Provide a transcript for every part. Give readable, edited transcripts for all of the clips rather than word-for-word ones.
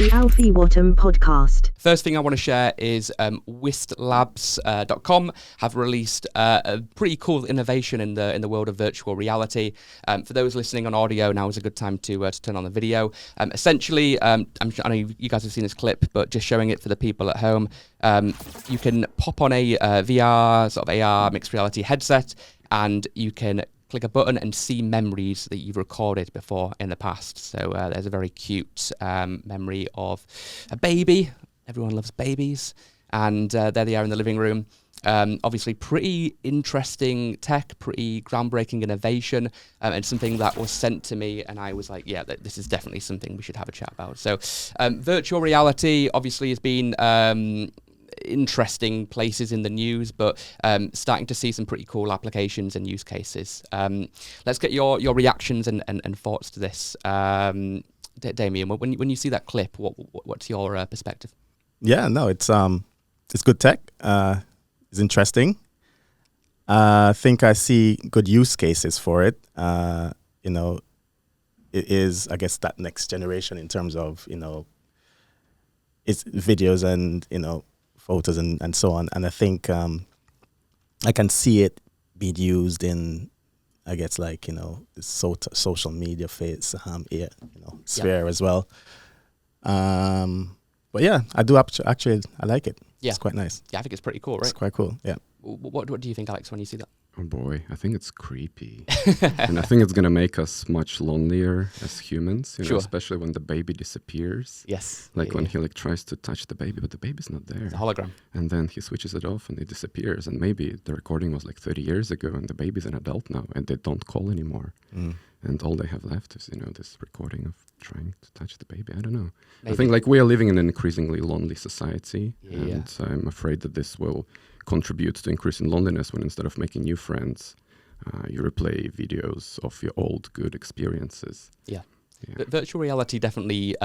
The Alfie Whattam podcast. First thing I want to share is wistlabs.com have released a pretty cool innovation in the world of virtual reality. For those listening on audio, now is a good time to turn on the video. Essentially, I know you guys have seen this clip, but just showing it for the people at home, you can pop on a VR, sort of AR, mixed reality headset, and you can click a button and see memories that you've recorded before in the past. So there's a very cute memory of a baby. Everyone loves babies. And there they are in the living room. Obviously pretty interesting tech, pretty groundbreaking innovation, and something that was sent to me, and I was like, yeah, this is definitely something we should have a chat about. So virtual reality obviously has been interesting places in the news, but starting to see some pretty cool applications and use cases. Let's get your reactions and thoughts to this. Damien, when you see that clip, what's your perspective? Yeah, no, it's good tech. It's interesting. I think I see good use cases for it. It is, I guess, that next generation in terms of, it's videos and, photos and so on. And I think I can see it being used in, I guess, like, the social media phase, sphere as well. But yeah, I do actually, I like it. Yeah. It's quite nice. Yeah, I think it's pretty cool, right? It's quite cool, yeah. What do you think, Alex, when you see that? Oh boy, I think it's creepy. And I think it's going to make us much lonelier as humans, Sure. Especially when the baby disappears. Yes. When he tries to touch the baby, but the baby's not there. It's a hologram. And then he switches it off and it disappears. And maybe the recording was 30 years ago and the baby's an adult now and they don't call anymore. Mm. And all they have left is, this recording of trying to touch the baby. I don't know. Maybe. I think we are living in an increasingly lonely society. Yeah. And I'm afraid that this will contribute to increasing loneliness when instead of making new friends, you replay videos of your old good experiences. Yeah. But virtual reality definitely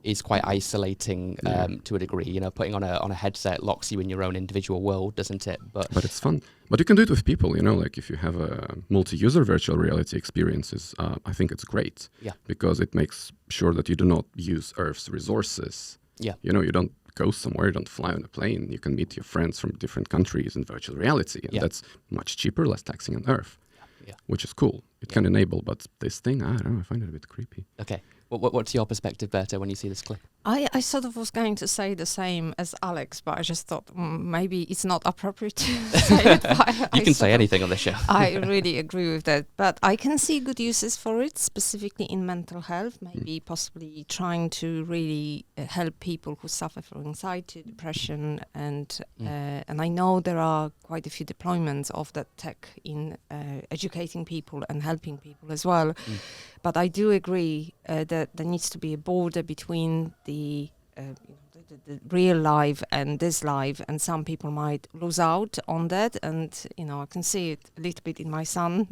is quite isolating to a degree. Putting on a headset locks you in your own individual world, doesn't it? But it's fun. But you can do it with people, if you have a multi-user virtual reality experiences, I think it's great. Yeah. Because it makes sure that you do not use Earth's resources. Yeah. You don't go somewhere, you don't fly on a plane. You can meet your friends from different countries in virtual reality. And that's much cheaper, less taxing on Earth. Yeah. Which is cool. It can enable, but this thing, I don't know, I find it a bit creepy. Okay. What's your perspective, Berta, when you see this clip? I sort of was going to say the same as Alex, but I just thought maybe it's not appropriate to say it. You can say anything on the show. I really agree with that. But I can see good uses for it, specifically in mental health, maybe possibly trying to really help people who suffer from anxiety, depression, and I know there are quite a few deployments of that tech in educating people and helping people as well. But I do agree that there needs to be a border between the real life and this life, and some people might lose out on that. And I can see it a little bit in my son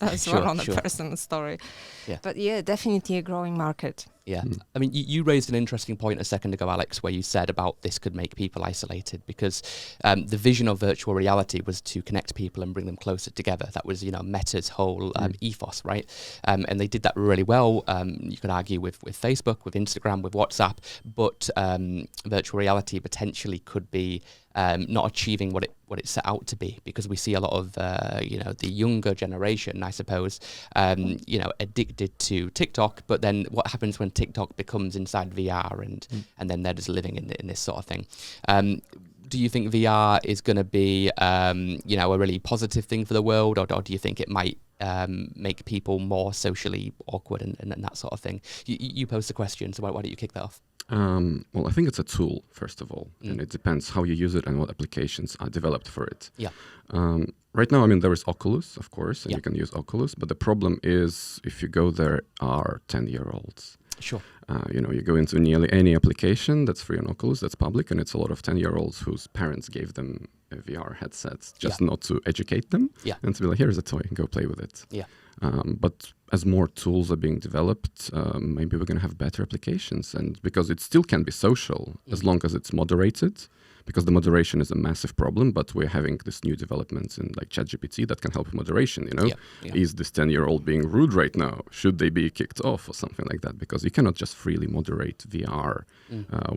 as well on a personal story. Yeah. But yeah, definitely a growing market. Yeah. I mean, you raised an interesting point a second ago, Alex, where you said about this could make people isolated because the vision of virtual reality was to connect people and bring them closer together. That was, Meta's whole ethos, right? And they did that really well. You could argue with Facebook, with Instagram, with WhatsApp, but virtual reality potentially could be not achieving what it set out to be, because we see a lot of the younger generation, I suppose, addicted to TikTok. But then what happens when TikTok becomes inside VR and then they're just living in this sort of thing? Do you think VR is going to be a really positive thing for the world, or do you think it might make people more socially awkward and that sort of thing? You posed the question, so why don't you kick that off? Well, I think it's a tool, first of all, and it depends how you use it and what applications are developed for it. Yeah. Right now, there is Oculus, of course, and you can use Oculus, but the problem is if you go there are 10-year-olds. Sure. You go into nearly any application that's free on Oculus, that's public, and it's a lot of 10-year-olds whose parents gave them VR headsets just not to educate them, and to be like, here's a toy, go play with it. Yeah. But as more tools are being developed, maybe we're going to have better applications, and because it still can be social as long as it's moderated. because the moderation is a massive problem, but we're having this new developments in like ChatGPT that can help with moderation, you know? Is this 10-year-old being rude right now? Should they be kicked off or something like that? Because you cannot just freely moderate VR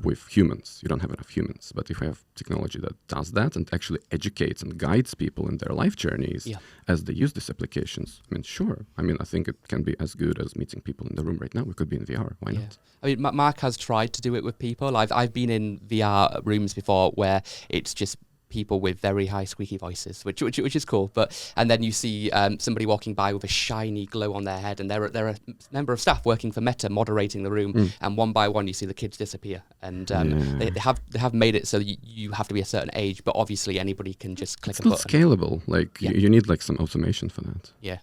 with humans. You don't have enough humans. But if we have technology that does that and actually educates and guides people in their life journeys as they use these applications, I mean, sure. I mean, I think it can be as good as meeting people in the room right now. We could be in VR. Why not? I mean, Mark has tried to do it with people. I've been in VR rooms before where it's just people with very high squeaky voices, which is cool. And then you see somebody walking by with a shiny glow on their head, and they're a member of staff working for Meta moderating the room, and one by one you see the kids disappear. And they have made it so you have to be a certain age, but obviously anybody can just click a button. It's not scalable. Like you need like some automation for that. Yeah.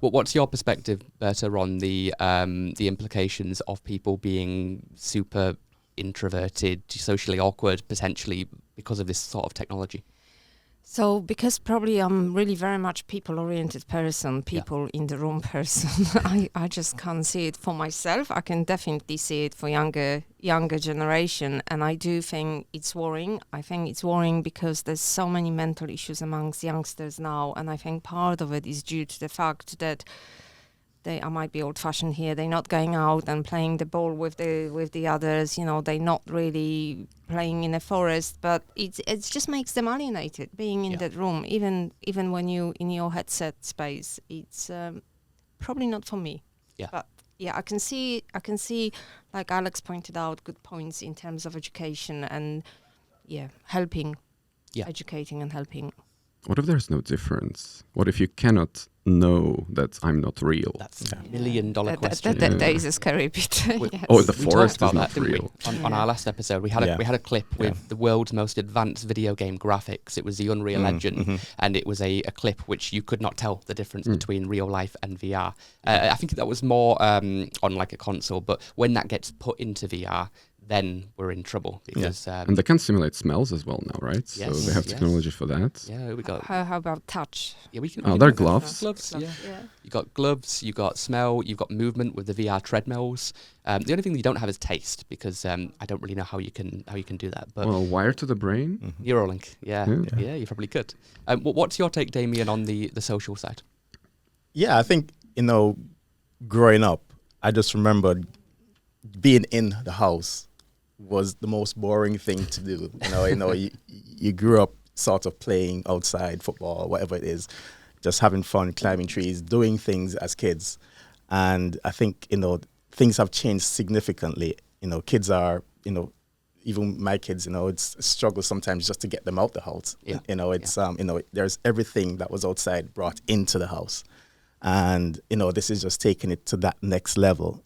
Well, what's your perspective, Berta, on the implications of people being super introverted, socially awkward, potentially because of this sort of technology? So because probably I'm really very much people-oriented person, people in the room person, I just can't see it for myself. I can definitely see it for younger generation, and I do think it's worrying. I think it's worrying because there's so many mental issues amongst youngsters now, and I think part of it is due to the fact that I might be old-fashioned here. They're not going out and playing the ball with the others. You know, they're not really playing in a forest. But it just makes them alienated being in that room. Even when you in your headset space, it's probably not for me. Yeah. But I can see, like Alex pointed out, good points in terms of education and helping, educating and helping. What if there's no difference? What if you cannot know that I'm not real? That's a $1 million question. That is a scary bit. Oh, the We forest talked is about not that, didn't real. we? On our last episode, we had a clip with the world's most advanced video game graphics. It was the Unreal Engine, and it was a clip which you could not tell the difference between real life and VR. I think that was more on like a console, but when that gets put into VR, then we're in trouble because and they can simulate smells as well now, right? Yes, so they have technology for that. Yeah, we got. How about touch? Yeah, we can. Oh, they're gloves. Gloves. Yeah. You got gloves. You got smell. You've got movement with the VR treadmills. The only thing that you don't have is taste because I don't really know how you can do that. But well, wire to the brain. Neuralink. Yeah, you probably could. What's your take, Damien, on the social side? Yeah, I think growing up, I just remembered being in the house was the most boring thing to do. You grew up sort of playing outside football, whatever it is, just having fun, climbing trees, doing things as kids. And I think, things have changed significantly. Kids are, even my kids, it's a struggle sometimes just to get them out the house. Yeah. There's everything that was outside brought into the house. And, this is just taking it to that next level,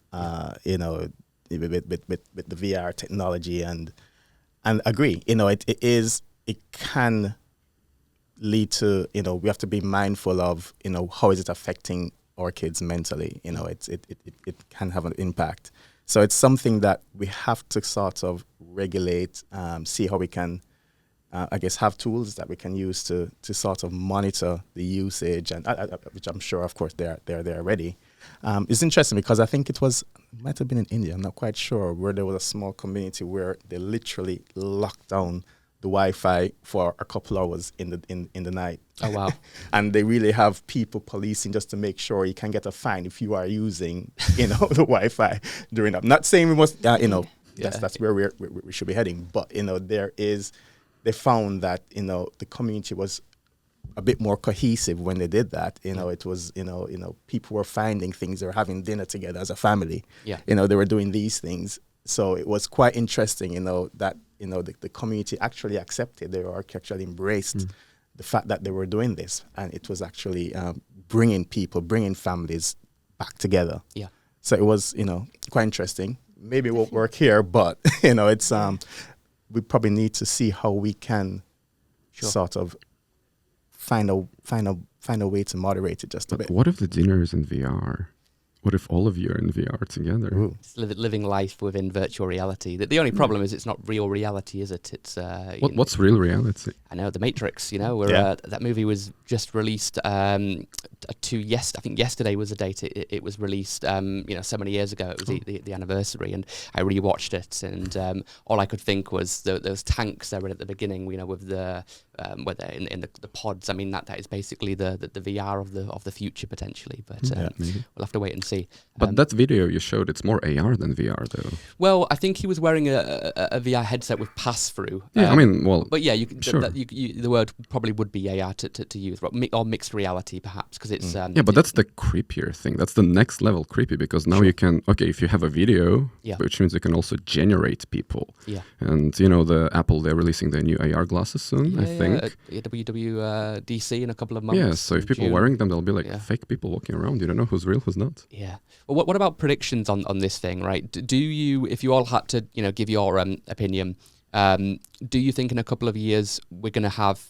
with the VR technology and agree, it can lead to, we have to be mindful of, how is it affecting our kids mentally? It can have an impact. So it's something that we have to sort of regulate, see how we can, have tools that we can use to sort of monitor the usage, and which I'm sure, of course, they're already. It's interesting because I think might have been in India, I'm not quite sure, where there was a small community where they literally locked down the Wi-Fi for a couple hours in the night. Oh, wow. And they really have people policing just to make sure you can get a fine if you are using, the Wi-Fi during that. I'm not saying we must, that's where we should be heading. But, they found that, the community was a bit more cohesive when they did that. It was, people were finding things. They were having dinner together as a family. Yeah. They were doing these things. So it was quite interesting, that, the community actually accepted, they were actually embraced the fact that they were doing this. And it was actually bringing families back together. Yeah. So it was, quite interesting. Maybe it won't work here, but, it's, we probably need to see how we can sort of find a way to moderate it just a bit. What if the dinner is in VR? What if all of you are in VR together? Ooh. It's living life within virtual reality. The only problem is it's not real reality, is it? It's What's real reality? I know, The Matrix, where Yeah. that movie was just released I think yesterday was the date it was released, so many years ago. It was the anniversary, and I rewatched it, and all I could think was those tanks there at the beginning, with the where they're in the pods. I mean, that is basically the VR of the future, potentially, but Maybe. we'll have to wait and see. But that video you showed, it's more AR than VR, though. Well, I think he was wearing a VR headset with pass-through. Yeah, I mean, well, but yeah, you can, sure. the word probably would be AR to use, or mixed reality, perhaps, because it's... yeah, but that's the creepier thing. That's the next level creepy, because now you can, if you have a video, Yeah. which means you can also generate people. Yeah. And, the Apple, they're releasing their new AR glasses soon, I think. WWDC in a couple of months. Yeah, so if in people June. wearing them, they'll be like Yeah. fake people walking around. You don't know who's real, who's not. Yeah. Well, what about predictions on this thing, right? Do you, if you all had to, give your opinion, do you think in a couple of years we're going to have,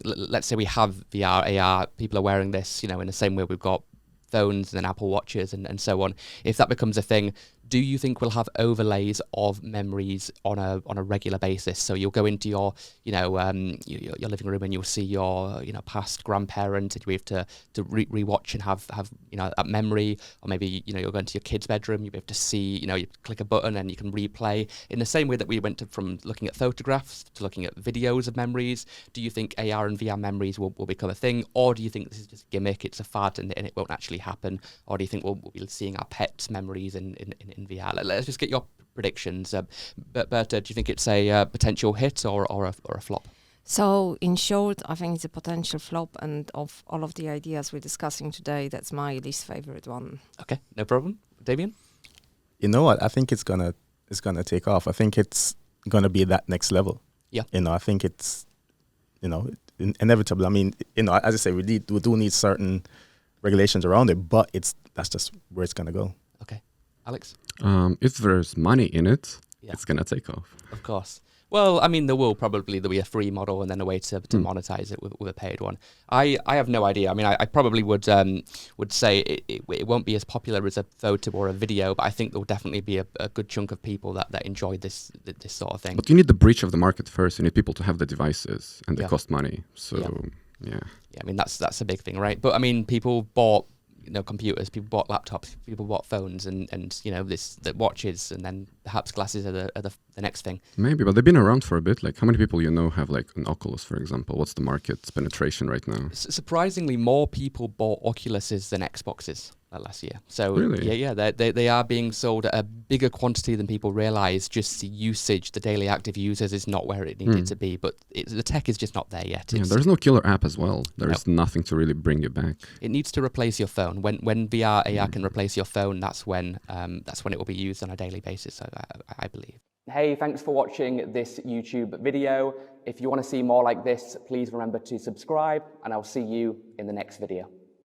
let's say we have VR, AR, people are wearing this, in the same way we've got phones and Apple Watches and so on. If that becomes a thing, do you think we'll have overlays of memories on a regular basis? So you'll go into your your living room and you'll see your past grandparent, and you have to rewatch and have that memory, or maybe you'll go into your kid's bedroom, you'll be able to see you click a button and you can replay in the same way that we went from looking at photographs to looking at videos of memories. Do you think AR and VR memories will become a thing, or do you think this is just a gimmick, it's a fad and it won't actually happen, or do you think we'll be seeing our pets' memories in VR? Let's just get your predictions. Berta, do you think it's a potential hit or a flop? So, in short, I think it's a potential flop, and of all of the ideas we're discussing today, that's my least favorite one. Okay, no problem. Damien? You know what? I think it's gonna take off. I think it's gonna be that next level. Yeah. I think it's inevitable. I mean, as I say, we do need certain regulations around it, but that's just where it's gonna go. Okay. Alex? If there's money in it, Yeah. it's gonna take off. Of course. Well, I mean, there'll be a free model and then a way to monetize it with a paid one. I have no idea. I mean, I probably would say it won't be as popular as a photo or a video, but I think there'll definitely be a good chunk of people that enjoy this sort of thing. But you need the breach of the market first. You need people to have the devices, and they Yeah. cost money. So, yeah. Yeah, I mean, that's a big thing, right? But I mean, people bought computers, people bought laptops, people bought phones, and the watches, and then perhaps glasses are the next thing. Maybe, but they've been around for a bit. Like, how many people have like an Oculus, for example? What's the market penetration right now? Surprisingly, more people bought Oculuses than Xboxes last year. So Really? yeah, they are being sold at a bigger quantity than people realize. Just the usage, the daily active users is not where it needed to be, but the tech is just not there yet. Yeah, there's no killer app as well. There's nothing to really bring you back. It needs to replace your phone. When VR, AR can replace your phone, that's when it will be used on a daily basis, I believe. Hey, thanks for watching this YouTube video. If you want to see more like this, please remember to subscribe, and I'll see you in the next video.